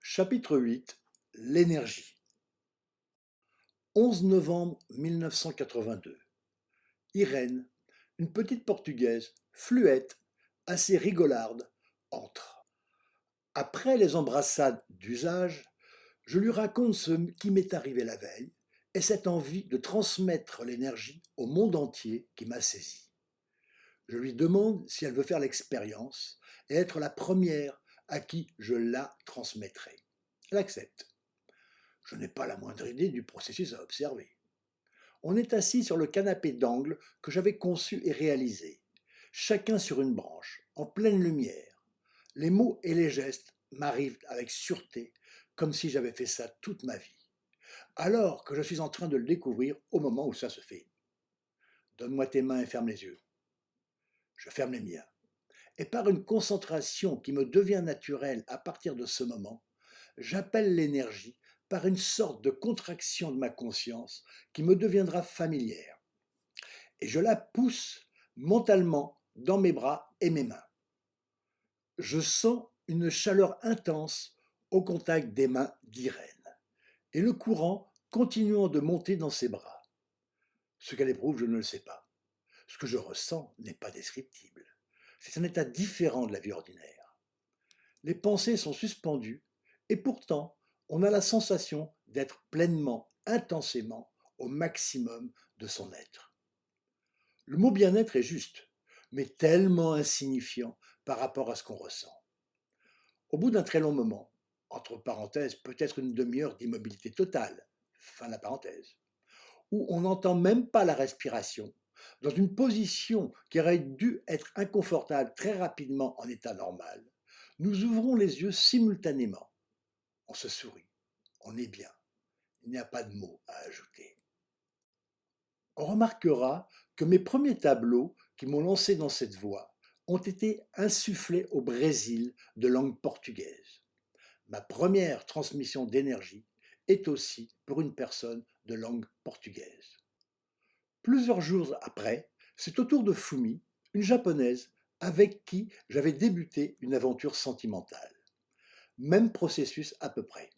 Chapitre 8. L'énergie. 11 novembre 1982. Irène, une petite Portugaise, fluette, assez rigolarde, entre. Après les embrassades d'usage, je lui raconte ce qui m'est arrivé la veille et cette envie de transmettre l'énergie au monde entier qui m'a saisi. Je lui demande si elle veut faire l'expérience et être la première à qui je la transmettrai. Elle accepte. Je n'ai pas la moindre idée du processus à observer. On est assis sur le canapé d'angle que j'avais conçu et réalisé, chacun sur une branche, en pleine lumière. Les mots et les gestes m'arrivent avec sûreté, comme si j'avais fait ça toute ma vie, alors que je suis en train de le découvrir au moment où ça se fait. Donne-moi tes mains et ferme les yeux. Je ferme les miens. Et par une concentration qui me devient naturelle à partir de ce moment, j'appelle l'énergie par une sorte de contraction de ma conscience qui me deviendra familière. Et je la pousse mentalement dans mes bras et mes mains. Je sens une chaleur intense au contact des mains d'Irène et le courant continuant de monter dans ses bras. Ce qu'elle éprouve, je ne le sais pas. Ce que je ressens n'est pas descriptible. C'est un état différent de la vie ordinaire. Les pensées sont suspendues et pourtant, on a la sensation d'être pleinement, intensément, au maximum de son être. Le mot bien-être est juste, mais tellement insignifiant par rapport à ce qu'on ressent. Au bout d'un très long moment, entre parenthèses, peut-être une demi-heure d'immobilité totale, fin de la parenthèse, où on n'entend même pas la respiration, dans une position qui aurait dû être inconfortable très rapidement en état normal, nous ouvrons les yeux simultanément. On se sourit, on est bien, il n'y a pas de mots à ajouter. On remarquera que mes premiers tableaux qui m'ont lancé dans cette voie ont été insufflés au Brésil de langue portugaise. Ma première transmission d'énergie est aussi pour une personne de langue portugaise. Plusieurs jours après, c'est au tour de Fumi, une japonaise avec qui j'avais débuté une aventure sentimentale. Même processus à peu près.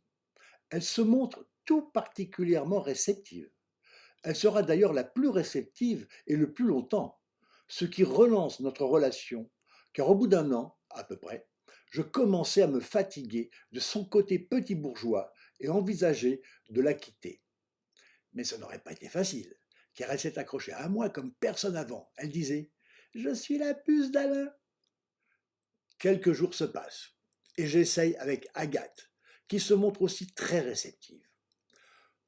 Elle se montre tout particulièrement réceptive. Elle sera d'ailleurs la plus réceptive et le plus longtemps, ce qui relance notre relation, car au bout d'un an, à peu près, je commençais à me fatiguer de son côté petit bourgeois et envisager de la quitter. Mais ça n'aurait pas été facile, car elle s'est accrochée à moi comme personne avant. Elle disait « Je suis la puce d'Alain ». Quelques jours se passent, et j'essaye avec Agathe, qui se montre aussi très réceptive.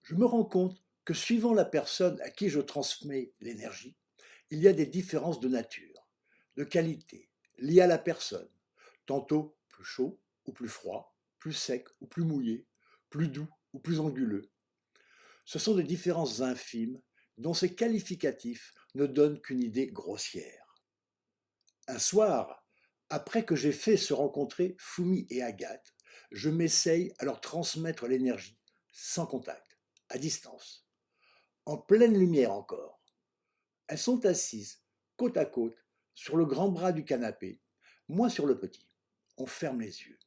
Je me rends compte que suivant la personne à qui je transmets l'énergie, il y a des différences de nature, de qualité, liées à la personne, tantôt plus chaud ou plus froid, plus sec ou plus mouillé, plus doux ou plus anguleux. Ce sont des différences infimes dont ces qualificatifs ne donnent qu'une idée grossière. Un soir, après que j'ai fait se rencontrer Fumi et Agathe, je m'essaye à leur transmettre l'énergie, sans contact, à distance, en pleine lumière encore. Elles sont assises, côte à côte, sur le grand bras du canapé, moi sur le petit. On ferme les yeux.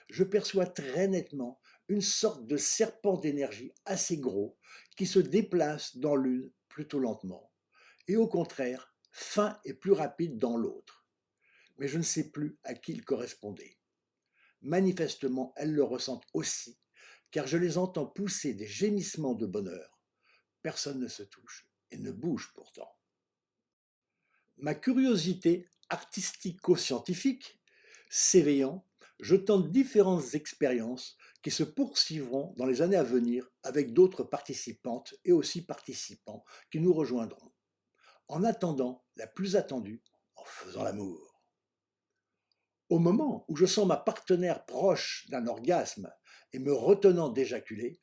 Je perçois très nettement une sorte de serpent d'énergie assez gros qui se déplace dans l'une plutôt lentement, et au contraire, fin et plus rapide dans l'autre. Mais je ne sais plus à qui il correspondait. Manifestement, elles le ressentent aussi, car je les entends pousser des gémissements de bonheur. Personne ne se touche et ne bouge pourtant. Ma curiosité artistico-scientifique s'éveillant, je tente différentes expériences qui se poursuivront dans les années à venir avec d'autres participantes et aussi participants qui nous rejoindront. En attendant, la plus attendue, en faisant l'amour. Au moment où je sens ma partenaire proche d'un orgasme et me retenant d'éjaculer,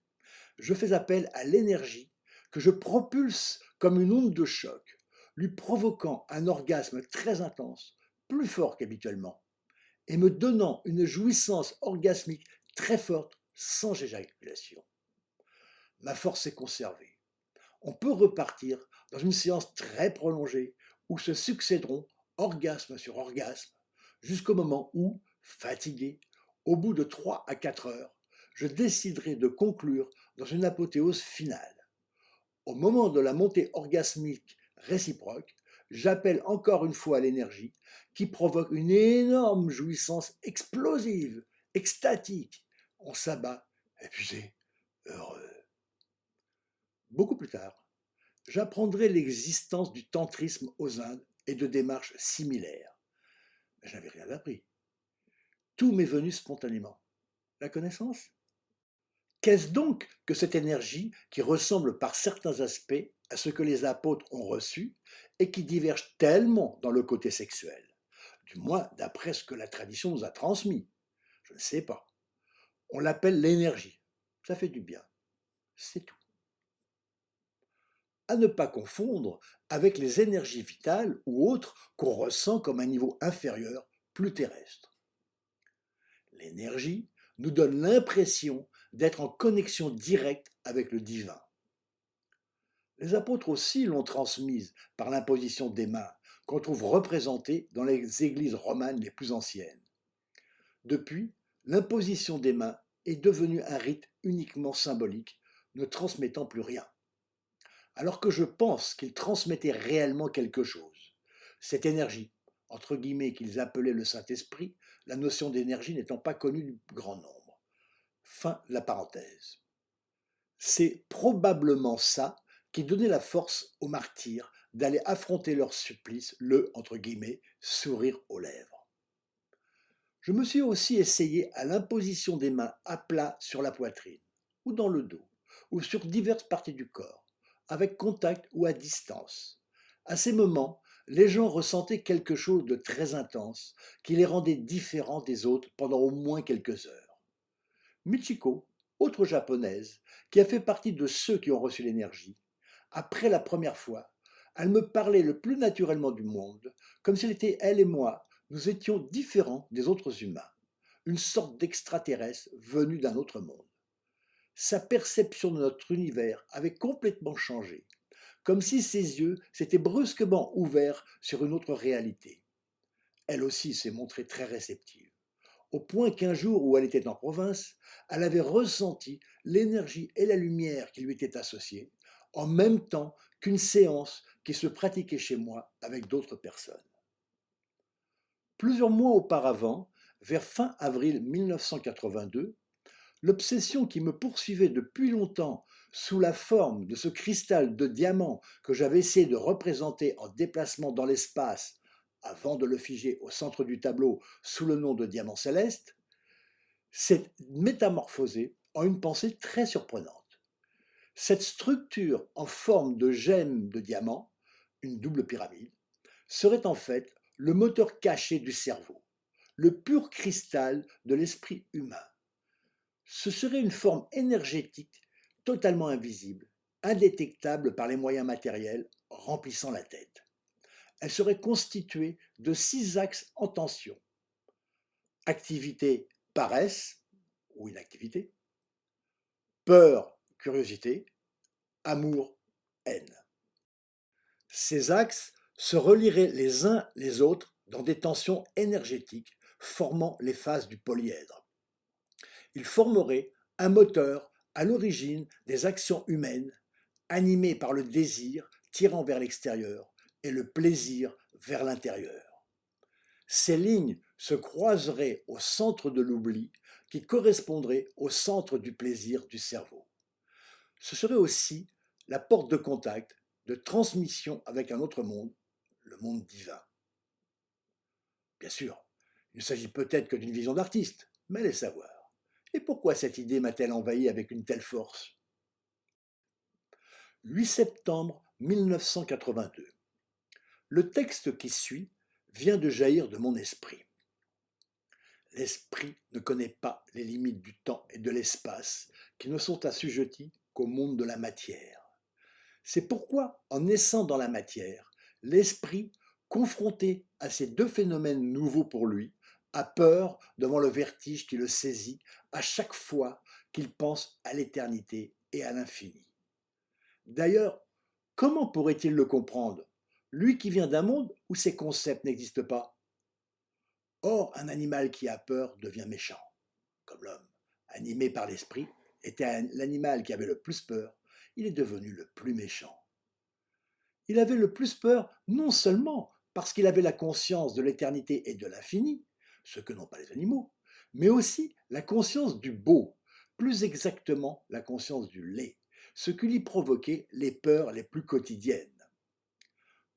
je fais appel à l'énergie que je propulse comme une onde de choc, lui provoquant un orgasme très intense, plus fort qu'habituellement, et me donnant une jouissance orgasmique très forte sans éjaculation. Ma force est conservée. On peut repartir dans une séance très prolongée où se succéderont orgasme sur orgasme jusqu'au moment où, fatigué, au bout de 3 à 4 heures, je déciderai de conclure dans une apothéose finale. Au moment de la montée orgasmique réciproque, j'appelle encore une fois l'énergie qui provoque une énorme jouissance explosive, extatique. On s'abat, épuisé, heureux. Beaucoup plus tard, j'apprendrai l'existence du tantrisme aux Indes et de démarches similaires. Mais je n'avais rien appris. Tout m'est venu spontanément. La connaissance? Qu'est-ce donc que cette énergie qui ressemble par certains aspects à ce que les apôtres ont reçu et qui diverge tellement dans le côté sexuel? Du moins d'après ce que la tradition nous a transmis. Je ne sais pas. On l'appelle l'énergie. Ça fait du bien. C'est tout. À ne pas confondre avec les énergies vitales ou autres qu'on ressent comme un niveau inférieur, plus terrestre. L'énergie nous donne l'impression d'être en connexion directe avec le divin. Les apôtres aussi l'ont transmise par l'imposition des mains, qu'on trouve représentée dans les églises romanes les plus anciennes. Depuis, l'imposition des mains est devenue un rite uniquement symbolique, ne transmettant plus rien. Alors que je pense qu'ils transmettaient réellement quelque chose. Cette énergie, entre guillemets, qu'ils appelaient le Saint-Esprit, la notion d'énergie n'étant pas connue du grand nombre. Fin de la parenthèse. C'est probablement ça qui donnait la force aux martyrs d'aller affronter leur supplice, le, entre guillemets, sourire aux lèvres. Je me suis aussi essayé à l'imposition des mains à plat sur la poitrine, ou dans le dos, ou sur diverses parties du corps, avec contact ou à distance. À ces moments, les gens ressentaient quelque chose de très intense qui les rendait différents des autres pendant au moins quelques heures. Michiko, autre japonaise, qui a fait partie de ceux qui ont reçu l'énergie, après la première fois, elle me parlait le plus naturellement du monde, comme si était elle et moi, nous étions différents des autres humains, une sorte d'extraterrestre venu d'un autre monde. Sa perception de notre univers avait complètement changé, comme si ses yeux s'étaient brusquement ouverts sur une autre réalité. Elle aussi s'est montrée très réceptive, au point qu'un jour où elle était en province, elle avait ressenti l'énergie et la lumière qui lui étaient associées, en même temps qu'une séance qui se pratiquait chez moi avec d'autres personnes. Plusieurs mois auparavant, vers fin avril 1982, l'obsession qui me poursuivait depuis longtemps sous la forme de ce cristal de diamant que j'avais essayé de représenter en déplacement dans l'espace avant de le figer au centre du tableau sous le nom de diamant céleste, s'est métamorphosée en une pensée très surprenante. Cette structure en forme de gemme de diamant, une double pyramide, serait en fait le moteur caché du cerveau, le pur cristal de l'esprit humain. Ce serait une forme énergétique totalement invisible, indétectable par les moyens matériels remplissant la tête. Elle serait constituée de 6 axes en tension. Activité, paresse ou inactivité, peur, curiosité, amour, haine. Ces axes se relieraient les uns les autres dans des tensions énergétiques formant les phases du polyèdre. Ils formeraient un moteur à l'origine des actions humaines, animées par le désir tirant vers l'extérieur et le plaisir vers l'intérieur. Ces lignes se croiseraient au centre de l'oubli qui correspondrait au centre du plaisir du cerveau. Ce serait aussi la porte de contact, de transmission avec un autre monde, le monde divin. Bien sûr, il ne s'agit peut-être que d'une vision d'artiste, mais allez savoir. Et pourquoi cette idée m'a-t-elle envahi avec une telle force? 8 septembre 1982. Le texte qui suit vient de jaillir de mon esprit. L'esprit ne connaît pas les limites du temps et de l'espace qui ne sont assujettis qu'au monde de la matière. C'est pourquoi, en naissant dans la matière, l'esprit, confronté à ces deux phénomènes nouveaux pour lui, a peur devant le vertige qui le saisit à chaque fois qu'il pense à l'éternité et à l'infini. D'ailleurs, comment pourrait-il le comprendre, lui qui vient d'un monde où ces concepts n'existent pas? Or, un animal qui a peur devient méchant, comme l'homme. Un Animé par l'esprit, était l'animal qui avait le plus peur, il est devenu le plus méchant. Il avait le plus peur non seulement parce qu'il avait la conscience de l'éternité et de l'infini, ce que n'ont pas les animaux, mais aussi la conscience du beau, plus exactement la conscience du laid, ce qui lui provoquait les peurs les plus quotidiennes.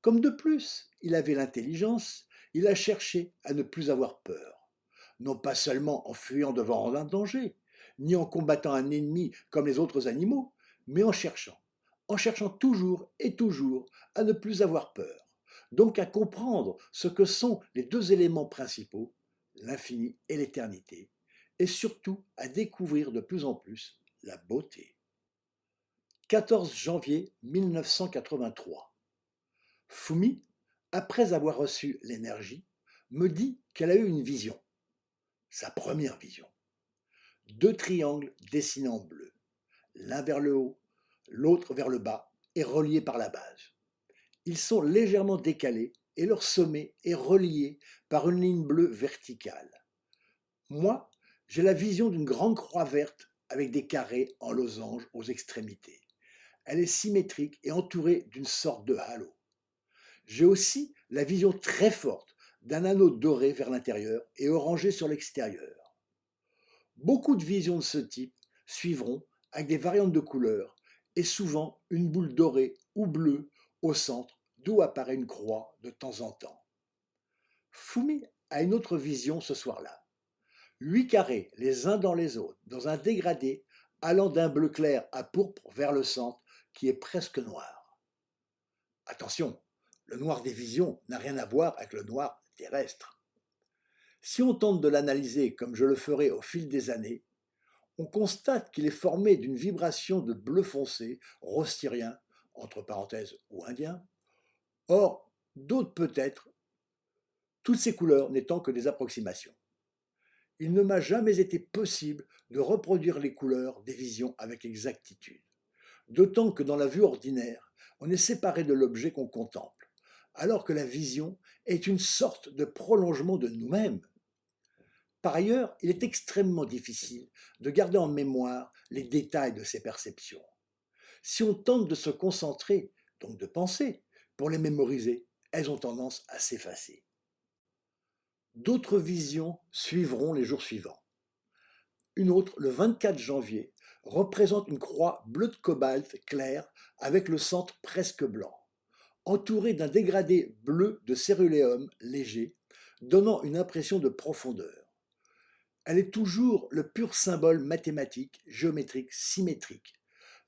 Comme de plus, il avait l'intelligence, il a cherché à ne plus avoir peur, non pas seulement en fuyant devant un danger, ni en combattant un ennemi comme les autres animaux, mais en cherchant toujours et toujours à ne plus avoir peur, donc à comprendre ce que sont les deux éléments principaux, l'infini et l'éternité, et surtout à découvrir de plus en plus la beauté. 14 janvier 1983. Fumi, après avoir reçu l'énergie, me dit qu'elle a eu une vision, sa première vision. 2 triangles dessinés en bleu, l'un vers le haut, l'autre vers le bas et reliés par la base. Ils sont légèrement décalés et leur sommet est relié par une ligne bleue verticale. Moi, j'ai la vision d'une grande croix verte avec des carrés en losange aux extrémités. Elle est symétrique et entourée d'une sorte de halo. J'ai aussi la vision très forte d'un anneau doré vers l'intérieur et orangé sur l'extérieur. Beaucoup de visions de ce type suivront avec des variantes de couleurs et souvent une boule dorée ou bleue au centre d'où apparaît une croix de temps en temps. Fumi a une autre vision ce soir-là. 8 carrés les uns dans les autres, dans un dégradé allant d'un bleu clair à pourpre vers le centre qui est presque noir. Attention, le noir des visions n'a rien à voir avec le noir terrestre. Si on tente de l'analyser comme je le ferai au fil des années, on constate qu'il est formé d'une vibration de bleu foncé, rostyrien, entre parenthèses ou indien. Or, d'autres peut-être, toutes ces couleurs n'étant que des approximations. Il ne m'a jamais été possible de reproduire les couleurs des visions avec exactitude. D'autant que dans la vue ordinaire, on est séparé de l'objet qu'on contemple, alors que la vision est une sorte de prolongement de nous-mêmes. Par ailleurs, il est extrêmement difficile de garder en mémoire les détails de ces perceptions. Si on tente de se concentrer, donc de penser, pour les mémoriser, elles ont tendance à s'effacer. D'autres visions suivront les jours suivants. Une autre, le 24 janvier, représente une croix bleue de cobalt claire avec le centre presque blanc, entourée d'un dégradé bleu de céruléum léger, donnant une impression de profondeur. Elle est toujours le pur symbole mathématique, géométrique, symétrique,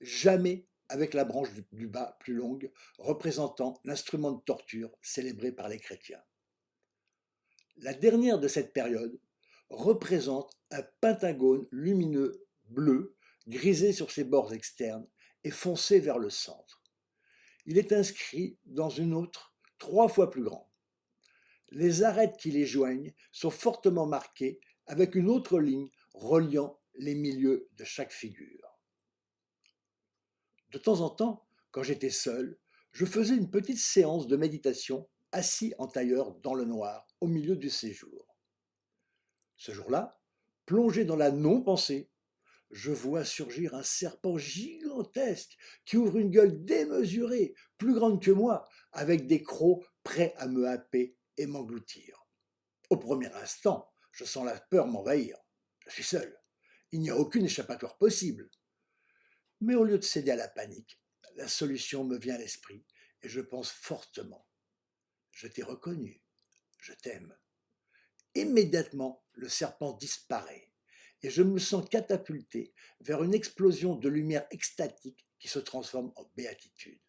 jamais avec la branche du bas plus longue, représentant l'instrument de torture célébré par les chrétiens. La dernière de cette période représente un pentagone lumineux bleu, grisé sur ses bords externes et foncé vers le centre. Il est inscrit dans une autre 3 fois plus grande. Les arêtes qui les joignent sont fortement marquées avec une autre ligne reliant les milieux de chaque figure. De temps en temps, quand j'étais seul, je faisais une petite séance de méditation assis en tailleur dans le noir au milieu du séjour. Ce jour-là, plongé dans la non-pensée, je vois surgir un serpent gigantesque qui ouvre une gueule démesurée, plus grande que moi, avec des crocs prêts à me happer et m'engloutir. Au premier instant, je sens la peur m'envahir. Je suis seul. Il n'y a aucune échappatoire possible. Mais au lieu de céder à la panique, la solution me vient à l'esprit et je pense fortement. Je t'ai reconnu. Je t'aime. Immédiatement, le serpent disparaît et je me sens catapulté vers une explosion de lumière extatique qui se transforme en béatitude.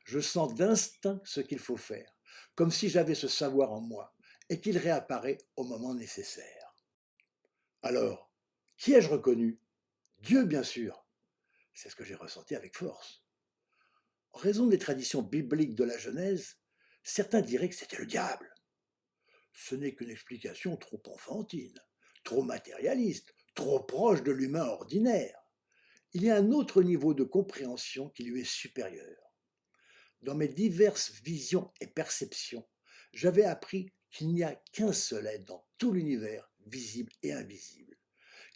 Je sens d'instinct ce qu'il faut faire, comme si j'avais ce savoir en moi et qu'il réapparaît au moment nécessaire. Alors, qui ai-je reconnu? Dieu, bien sûr. C'est ce que j'ai ressenti avec force. En raison des traditions bibliques de la Genèse, certains diraient que c'était le diable. Ce n'est qu'une explication trop enfantine, trop matérialiste, trop proche de l'humain ordinaire. Il y a un autre niveau de compréhension qui lui est supérieur. Dans mes diverses visions et perceptions, j'avais appris qu'il n'y a qu'un seul être dans tout l'univers, visible et invisible,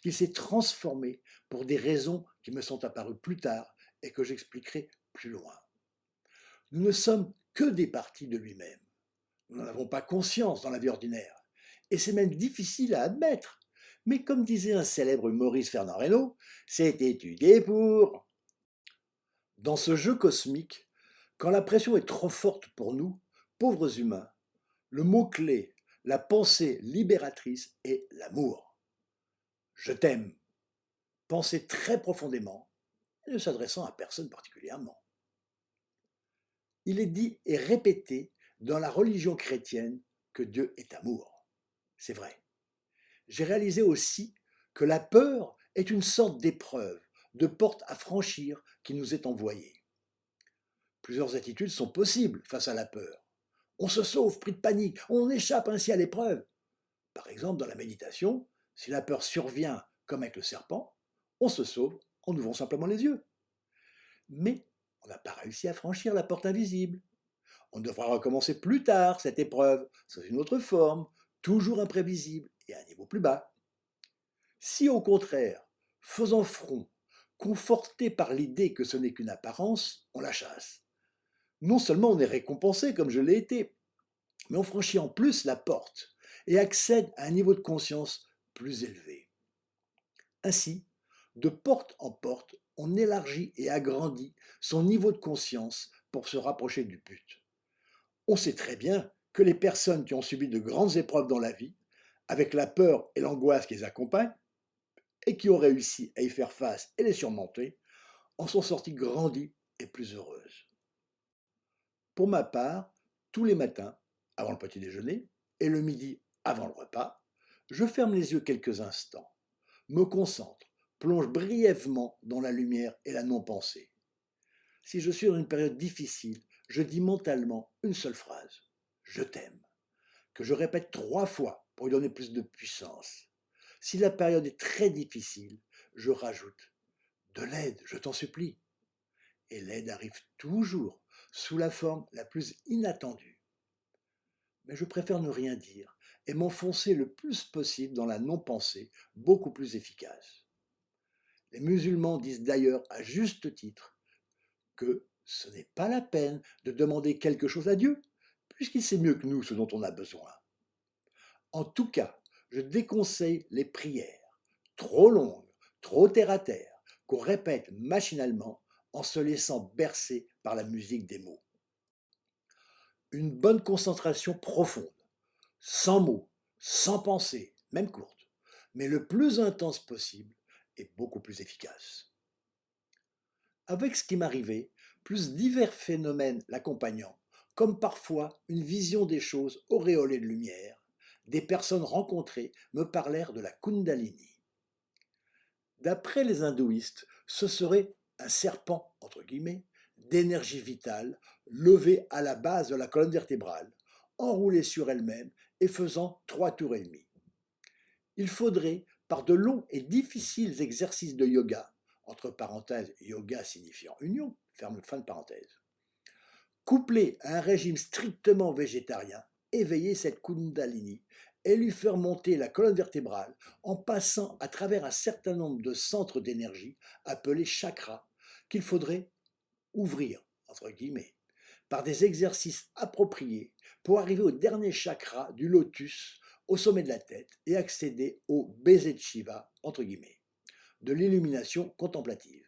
qu'il s'est transformé pour des raisons qui me sont apparues plus tard et que j'expliquerai plus loin. Nous ne sommes que des parties de lui-même. Nous n'en avons pas conscience dans la vie ordinaire. Et c'est même difficile à admettre. Mais comme disait un célèbre humoriste Fernand Reynaud, c'est étudié pour. Dans ce jeu cosmique, quand la pression est trop forte pour nous, pauvres humains, le mot-clé, la pensée libératrice est l'amour. Je t'aime. Pensez très profondément et ne s'adressant à personne particulièrement. Il est dit et répété dans la religion chrétienne que Dieu est amour. C'est vrai. J'ai réalisé aussi que la peur est une sorte d'épreuve, de porte à franchir qui nous est envoyée. Plusieurs attitudes sont possibles face à la peur. On se sauve pris de panique, on échappe ainsi à l'épreuve. Par exemple, dans la méditation, si la peur survient comme avec le serpent, on se sauve en ouvrant simplement les yeux. Mais on n'a pas réussi à franchir la porte invisible. On devra recommencer plus tard cette épreuve, sous une autre forme, toujours imprévisible et à un niveau plus bas. Si au contraire, faisant front, conforté par l'idée que ce n'est qu'une apparence, on la chasse, non seulement on est récompensé comme je l'ai été, mais on franchit en plus la porte et accède à un niveau de conscience plus élevé. Ainsi, de porte en porte, on élargit et agrandit son niveau de conscience pour se rapprocher du but. On sait très bien que les personnes qui ont subi de grandes épreuves dans la vie, avec la peur et l'angoisse qui les accompagnent, et qui ont réussi à y faire face et les surmonter, en sont sorties grandies et plus heureuses. Pour ma part, tous les matins, avant le petit déjeuner, et le midi, avant le repas, je ferme les yeux quelques instants, me concentre, plonge brièvement dans la lumière et la non-pensée. Si je suis dans une période difficile, je dis mentalement une seule phrase, je t'aime, que je répète 3 fois pour lui donner plus de puissance. Si la période est très difficile, je rajoute de l'aide, je t'en supplie. Et l'aide arrive toujours sous la forme la plus inattendue. Mais je préfère ne rien dire et m'enfoncer le plus possible dans la non-pensée, beaucoup plus efficace. Les musulmans disent d'ailleurs à juste titre que ce n'est pas la peine de demander quelque chose à Dieu, puisqu'il sait mieux que nous ce dont on a besoin. En tout cas, je déconseille les prières, trop longues, trop terre-à-terre, qu'on répète machinalement en se laissant bercer par la musique des mots. Une bonne concentration profonde, sans mots, sans pensée, même courte, mais le plus intense possible et beaucoup plus efficace. Avec ce qui m'arrivait, plus divers phénomènes l'accompagnant, comme parfois une vision des choses auréolée de lumière, des personnes rencontrées me parlèrent de la Kundalini. D'après les hindouistes, ce serait un serpent, entre guillemets, d'énergie vitale, levé à la base de la colonne vertébrale, enroulée sur elle-même et faisant 3 tours et demi. Il faudrait, par de longs et difficiles exercices de yoga, entre parenthèses, yoga signifiant union, ferme fin de parenthèse, couplé à un régime strictement végétarien, éveiller cette Kundalini et lui faire monter la colonne vertébrale en passant à travers un certain nombre de centres d'énergie appelés chakras qu'il faudrait ouvrir, entre guillemets, par des exercices appropriés pour arriver au dernier chakra du lotus au sommet de la tête et accéder au baiser de Shiva, entre guillemets, de l'illumination contemplative.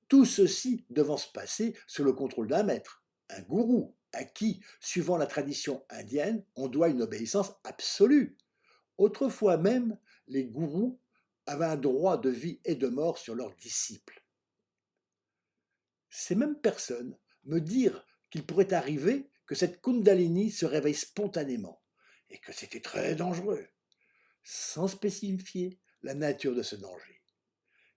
Tout ceci devant se passer sous le contrôle d'un maître, un gourou, à qui, suivant la tradition indienne, on doit une obéissance absolue. Autrefois même, les gourous avaient un droit de vie et de mort sur leurs disciples. Ces mêmes personnes me dirent qu'il pourrait arriver que cette Kundalini se réveille spontanément et que c'était très dangereux, sans spécifier la nature de ce danger.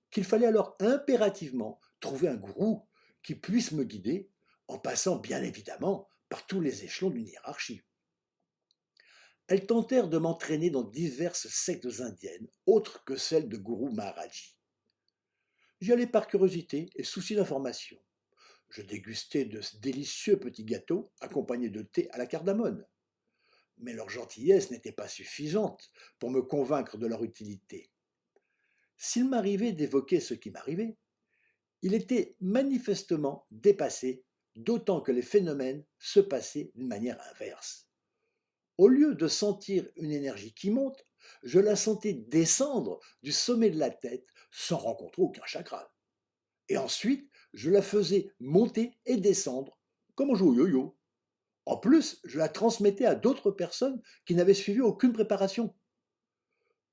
Qu'il fallait alors impérativement trouver un gourou qui puisse me guider, en passant bien évidemment par tous les échelons d'une hiérarchie. Elles tentèrent de m'entraîner dans diverses sectes indiennes, autres que celles de Guru Maharaji. J'y allais par curiosité et souci d'information. Je dégustais de délicieux petits gâteaux accompagnés de thé à la cardamone. Mais leur gentillesse n'était pas suffisante pour me convaincre de leur utilité. S'il m'arrivait d'évoquer ce qui m'arrivait, il était manifestement dépassé, d'autant que les phénomènes se passaient d'une manière inverse. Au lieu de sentir une énergie qui monte, je la sentais descendre du sommet de la tête sans rencontrer aucun chakra. Et ensuite, je la faisais monter et descendre comme on joue au yo-yo. En plus, je la transmettais à d'autres personnes qui n'avaient suivi aucune préparation.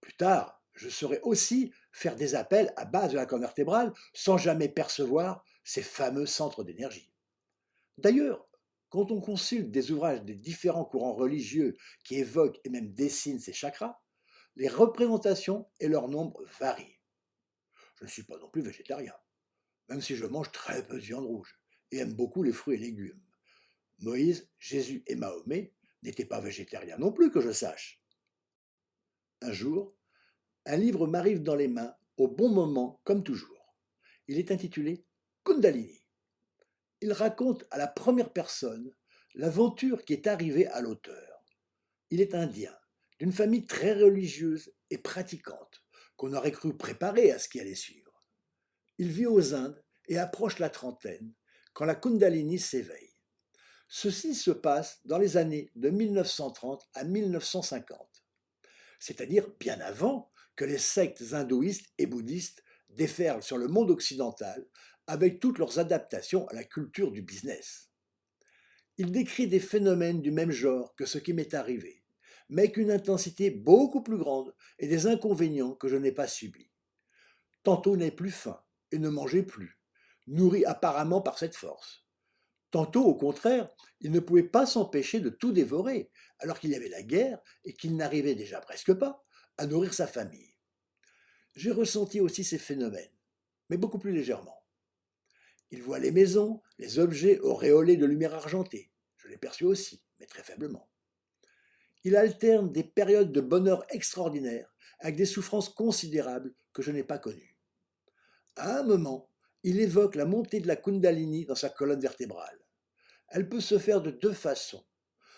Plus tard, je saurais aussi faire des appels à base de la colonne vertébrale sans jamais percevoir ces fameux centres d'énergie. D'ailleurs, quand on consulte des ouvrages des différents courants religieux qui évoquent et même dessinent ces chakras, les représentations et leur nombre varient. Je ne suis pas non plus végétarien, même si je mange très peu de viande rouge et aime beaucoup les fruits et légumes. Moïse, Jésus et Mahomet n'étaient pas végétariens non plus que je sache. Un jour, un livre m'arrive dans les mains au bon moment comme toujours. Il est intitulé Kundalini. Il raconte à la première personne l'aventure qui est arrivée à l'auteur. Il est indien, d'une famille très religieuse et pratiquante, qu'on aurait cru préparée à ce qui allait suivre. Il vit aux Indes et approche la trentaine quand la Kundalini s'éveille. Ceci se passe dans les années de 1930 à 1950, c'est-à-dire bien avant que les sectes hindouistes et bouddhistes déferlent sur le monde occidental avec toutes leurs adaptations à la culture du business. Il décrit des phénomènes du même genre que ce qui m'est arrivé, mais avec une intensité beaucoup plus grande et des inconvénients que je n'ai pas subis. Tantôt n'avait plus faim et ne mangeait plus, nourri apparemment par cette force. Tantôt, au contraire, il ne pouvait pas s'empêcher de tout dévorer, alors qu'il y avait la guerre et qu'il n'arrivait déjà presque pas à nourrir sa famille. J'ai ressenti aussi ces phénomènes, mais beaucoup plus légèrement. Il voit les maisons, les objets auréolés de lumière argentée. Je les perçus aussi, mais très faiblement. Il alterne des périodes de bonheur extraordinaire avec des souffrances considérables que je n'ai pas connues. À un moment, il évoque la montée de la Kundalini dans sa colonne vertébrale. Elle peut se faire de deux façons,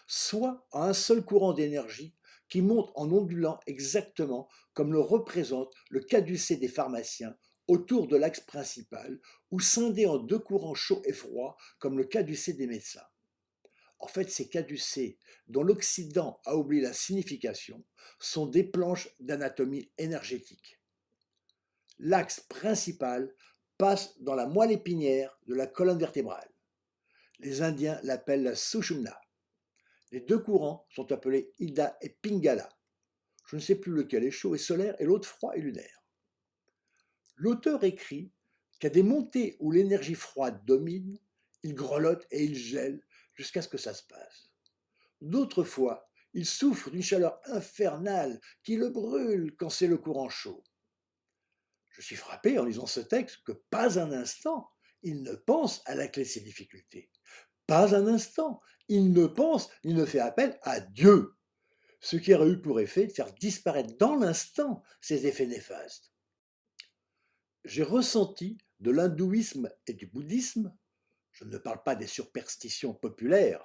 soit en un seul courant d'énergie qui monte en ondulant exactement comme le représente le caducée des pharmaciens autour de l'axe principal, ou scindé en deux courants chauds et froids comme le caducée des médecins. En fait, ces caducées, dont l'Occident a oublié la signification, sont des planches d'anatomie énergétique. L'axe principal passe dans la moelle épinière de la colonne vertébrale. Les Indiens l'appellent la Sushumna. Les deux courants sont appelés Ida et Pingala. Je ne sais plus lequel est chaud et solaire et l'autre froid et lunaire. L'auteur écrit qu'à des montées où l'énergie froide domine, il grelotte et il gèle jusqu'à ce que ça se passe. D'autres fois, il souffre d'une chaleur infernale qui le brûle quand c'est le courant chaud. Je suis frappé en lisant ce texte que pas un instant il ne pense à la clé de ses difficultés. Pas un instant il ne pense ni ne fait appel à Dieu, ce qui aurait eu pour effet de faire disparaître dans l'instant ses effets néfastes. J'ai ressenti de l'hindouisme et du bouddhisme, je ne parle pas des superstitions populaires,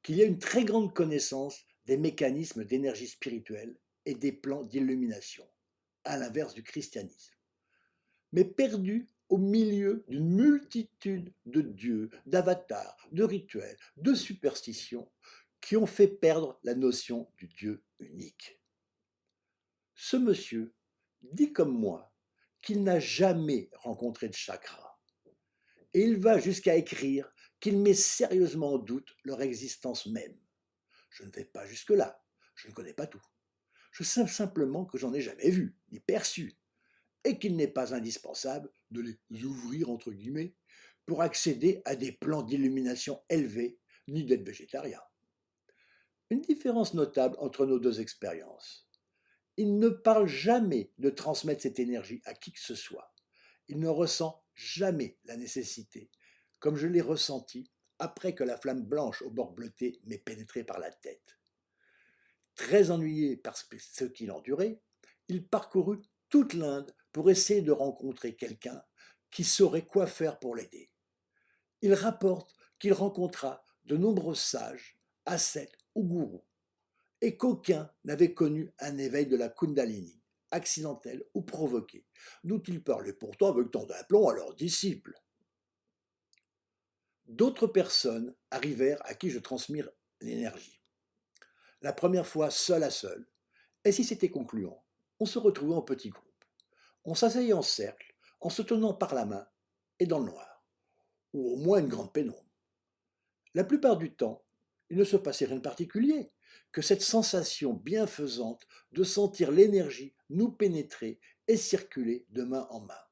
qu'il y a une très grande connaissance des mécanismes d'énergie spirituelle et des plans d'illumination, à l'inverse du christianisme, mais perdu au milieu d'une multitude de dieux, d'avatars, de rituels, de superstitions qui ont fait perdre la notion du Dieu unique. Ce monsieur dit comme moi qu'il n'a jamais rencontré de chakra, et il va jusqu'à écrire qu'il met sérieusement en doute leur existence même. Je ne vais pas jusque-là, je ne connais pas tout. Je sais simplement que j'en ai jamais vu, ni perçu, et qu'il n'est pas indispensable de les ouvrir entre guillemets pour accéder à des plans d'illumination élevés, ni d'être végétarien. Une différence notable entre nos deux expériences. Il ne parle jamais de transmettre cette énergie à qui que ce soit. Il ne ressent jamais la nécessité, comme je l'ai ressenti après que la flamme blanche au bord bleuté m'ait pénétré par la tête. Très ennuyé par ce qu'il endurait, il parcourut toute l'Inde pour essayer de rencontrer quelqu'un qui saurait quoi faire pour l'aider. Il rapporte qu'il rencontra de nombreux sages, ascètes ou gourous, et qu'aucun n'avait connu un éveil de la Kundalini, accidentelle ou provoquée, dont ils parlaient pourtant avec tant d'aplomb à leurs disciples. D'autres personnes arrivèrent à qui je transmis l'énergie. La première fois seul à seul, et si c'était concluant, on se retrouvait en petits groupes. On s'asseyait en cercle, en se tenant par la main et dans le noir, ou au moins une grande pénombre. La plupart du temps, il ne se passait rien de particulier que cette sensation bienfaisante de sentir l'énergie nous pénétrer et circuler de main en main.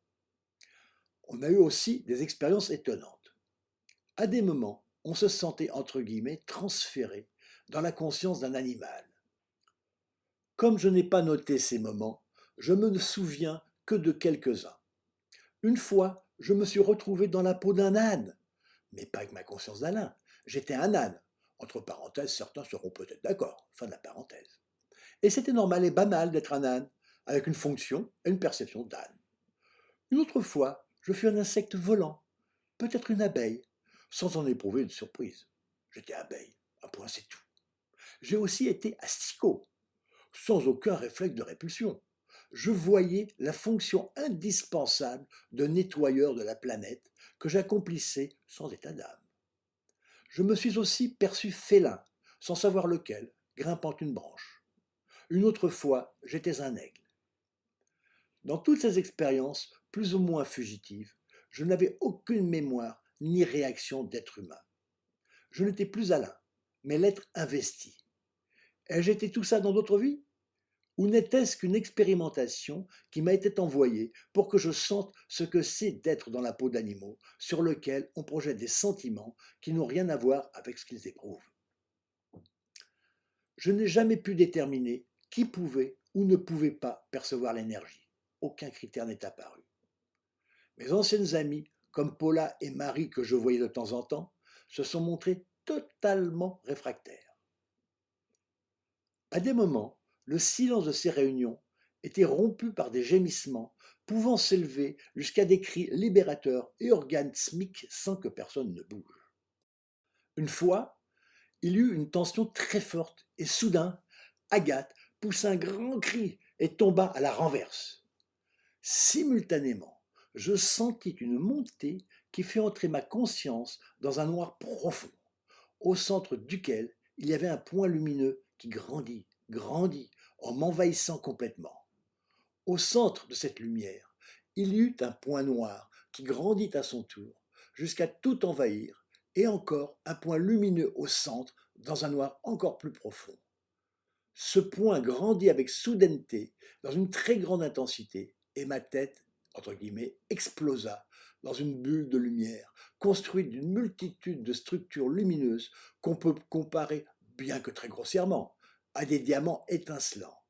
On a eu aussi des expériences étonnantes. À des moments, on se sentait entre guillemets transféré dans la conscience d'un animal. Comme je n'ai pas noté ces moments, je me ne souviens que de quelques-uns. Une fois, je me suis retrouvé dans la peau d'un âne, mais pas avec ma conscience d'âne. J'étais un âne. Entre parenthèses, certains seront peut-être d'accord. Fin de la parenthèse. Et c'était normal et banal d'être un âne, avec une fonction et une perception d'âne. Une autre fois, je fus un insecte volant, peut-être une abeille, sans en éprouver une surprise. J'étais abeille, un point c'est tout. J'ai aussi été asticot, sans aucun réflexe de répulsion. Je voyais la fonction indispensable de nettoyeur de la planète que j'accomplissais sans état d'âme. Je me suis aussi perçu félin, sans savoir lequel, grimpant une branche. Une autre fois, j'étais un aigle. Dans toutes ces expériences, plus ou moins fugitives, je n'avais aucune mémoire ni réaction d'être humain. Je n'étais plus Alain, mais l'être investi. Ai-je été tout ça dans d'autres vies? Ou n'était-ce qu'une expérimentation qui m'a été envoyée pour que je sente ce que c'est d'être dans la peau d'animaux sur lesquels on projette des sentiments qui n'ont rien à voir avec ce qu'ils éprouvent? Je n'ai jamais pu déterminer qui pouvait ou ne pouvait pas percevoir l'énergie. Aucun critère n'est apparu. Mes anciennes amies, comme Paula et Marie que je voyais de temps en temps, se sont montrées totalement réfractaires. À des moments, le silence de ces réunions était rompu par des gémissements pouvant s'élever jusqu'à des cris libérateurs et orgasmiques sans que personne ne bouge. Une fois, il y eut une tension très forte et soudain, Agathe poussa un grand cri et tomba à la renverse. Simultanément, je sentis une montée qui fit entrer ma conscience dans un noir profond, au centre duquel il y avait un point lumineux qui grandit, en m'envahissant complètement. Au centre de cette lumière, il y eut un point noir qui grandit à son tour, jusqu'à tout envahir, et encore un point lumineux au centre, dans un noir encore plus profond. Ce point grandit avec soudaineté, dans une très grande intensité, et ma tête, entre guillemets, explosa dans une bulle de lumière, construite d'une multitude de structures lumineuses qu'on peut comparer, bien que très grossièrement, à des diamants étincelants.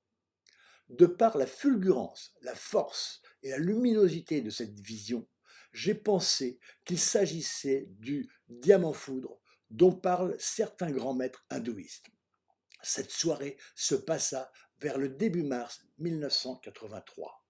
De par la fulgurance, la force et la luminosité de cette vision, j'ai pensé qu'il s'agissait du diamant foudre dont parlent certains grands maîtres hindouistes. Cette soirée se passa vers le début mars 1983.